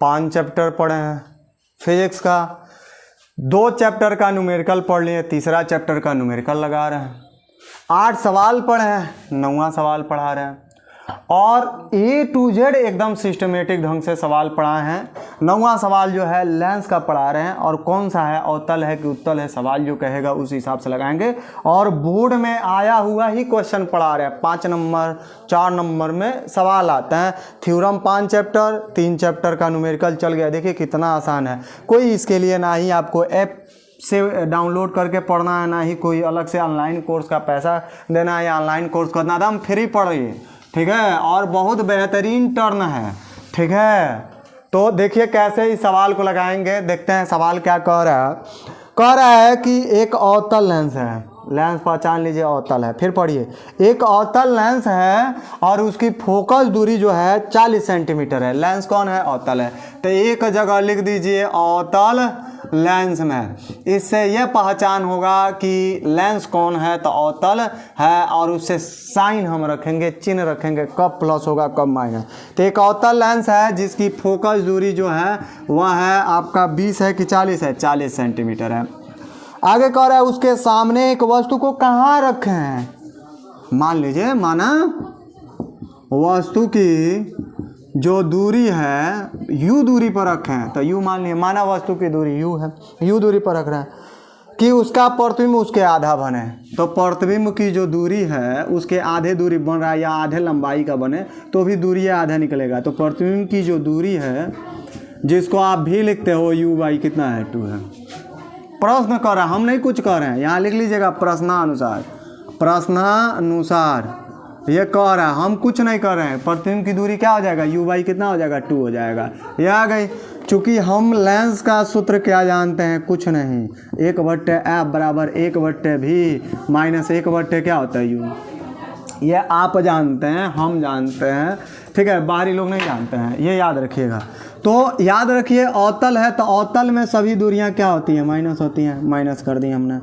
5 chapter पढ़े हैं physics का, 2 चैप्टर का न्यूमेरिकल पढ़ लिए, तीसरा चैप्टर का न्यूमेरिकल लगा रहे हैं, 8 सवाल पढ़े हैं, 9वां सवाल पढ़ा रहे हैं, और A to Z एकदम सिस्टमेटिक ढंग से सवाल पढ़ाए हैं। 9वां सवाल जो है लेंस का पढ़ा रहे हैं, और कौन सा है, अवतल है कि उत्तल है, सवाल जो कहेगा उस हिसाब से लगाएंगे, और बोर्ड में आया हुआ ही क्वेश्चन पढ़ा रहे हैं। 5 नंबर 4 नंबर में सवाल आते हैं। थ्योरम 5 चैप्टर, 3 चैप्टर का न्यूमेरिकल चल गया। देखिए कितना आसान है। कोई इसके लिए ना ही आपको ऐप से डाउनलोड करके पढ़ना है, ना ही कोई अलग से ऑनलाइन कोर्स का पैसा देना है, या ऑनलाइन कोर्स करना, एकदम फ्री पढ़ रही, ठीक है, और बहुत बेहतरीन टर्न है, ठीक है। तो देखिए कैसे इस सवाल को लगाएंगे, देखते हैं सवाल क्या कह रहा है। कह रहा है कि एक अवतल लेंस है, लेंस पहचान लीजिए अवतल है, फिर पढ़िए, एक अवतल लेंस है और उसकी फोकस दूरी जो है 40 सेंटीमीटर है। लेंस कौन है, अवतल है, तो एक जगह लिख दीजिए अवतल लेंस में। इससे यह पहचान होगा कि लेंस कौन है, तो अवतल है, और उससे साइन हम रखेंगे, चिन्ह रखेंगे, कब प्लस होगा कब माइनस। तो एक अवतल लेंस है जिसकी फोकस दूरी जो है वह है आपका 20 है कि 40 है, 40 सेंटीमीटर है। आगे कह रहा है उसके सामने एक वस्तु को कहाँ रखे हैं। मान लीजिए माना वस्तु की जो दूरी है u दूरी पर रखे हैं, तो u मान लिए, माना वस्तु की दूरी u है, u दूरी पर रख रहे हैं कि उसका प्रतिबिंब उसके आधा बने। तो प्रतिबिंब की जो दूरी है उसके आधे दूरी बन रहा है, या आधे लंबाई का बने तो भी दूरी आधा निकलेगा। तो प्रतिबिंब की जो दूरी है जिसको आप भी लिखते हो u/, कितना है, 2 है। प्रश्न कर रहा है, हम नहीं कुछ कर रहे हैं, यहाँ लिख लीजिएगा प्रश्नानुसार, प्रश्नानुसार ये कह रहा है, हम कुछ नहीं कर रहे हैं। प्रतिबिंब की दूरी क्या हो जाएगा, u/, कितना हो जाएगा, 2 हो जाएगा। यह आ गई। चूंकि हम लेंस का सूत्र क्या जानते हैं, कुछ नहीं, 1/f बराबर 1/v माइनस 1/ क्या होता है u। ये आप जानते हैं, हम जानते हैं, ठीक है, बाहरी लोग नहीं जानते हैं, ये याद रखिएगा। तो याद रखिए अवतल है तो अवतल में सभी दूरियां क्या होती हैं, माइनस होती हैं, माइनस कर दी हमने,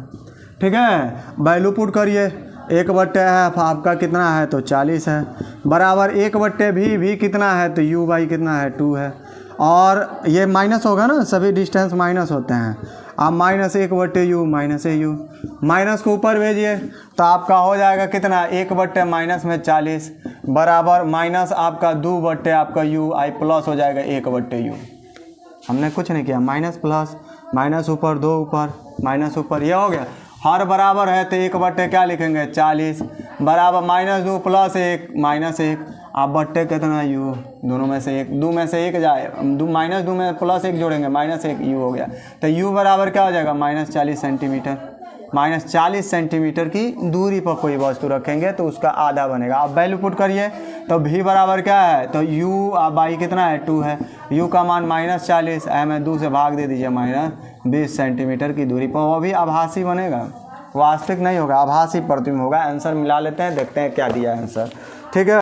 ठीक है। वैल्यू पुट करिए, 1/f आपका कितना है, तो 40 है, बराबर 1/v भी कितना है, तो u/, कितना है, 2 है, और ये माइनस होगा ना, सभी डिस्टेंस माइनस होते हैं। आप -1/u माइनस u, माइनस को ऊपर भेजिए तो आपका हो जाएगा कितना, 1/ माइनस में 40 बराबर माइनस आपका 2/ आपका u, आई प्लस हो जाएगा 1/u। हमने कुछ नहीं किया, माइनस प्लस, माइनस ऊपर 2 ऊपर, माइनस ऊपर, ये हो गया। हर बराबर है तो 1/ क्या लिखेंगे, 40 बराबर -2 + 1 -1, आप बट्टे कितना u, दोनों में से एक, 2 में से 1 जाए, -2 में +1 जोड़ेंगे, -1 u हो गया। तो u बराबर क्या हो जाएगा, -40 सेंटीमीटर। -40 सेंटीमीटर की दूरी पर कोई वस्तु रखेंगे तो उसका आधा बनेगा। आप वैल्यू पुट करिए तो v बराबर क्या है, तो u/, कितना है, 2 है, u का मान -40 में 2 से भाग दे दीजिए, -20 सेंटीमीटर की दूरी पर। वो भी आभासी बनेगा, वास्तविक नहीं होगा, आभासी प्रतिबिंब होगा। आंसर मिला लेते हैं, देखते हैं क्या दिया है आंसर, ठीक है।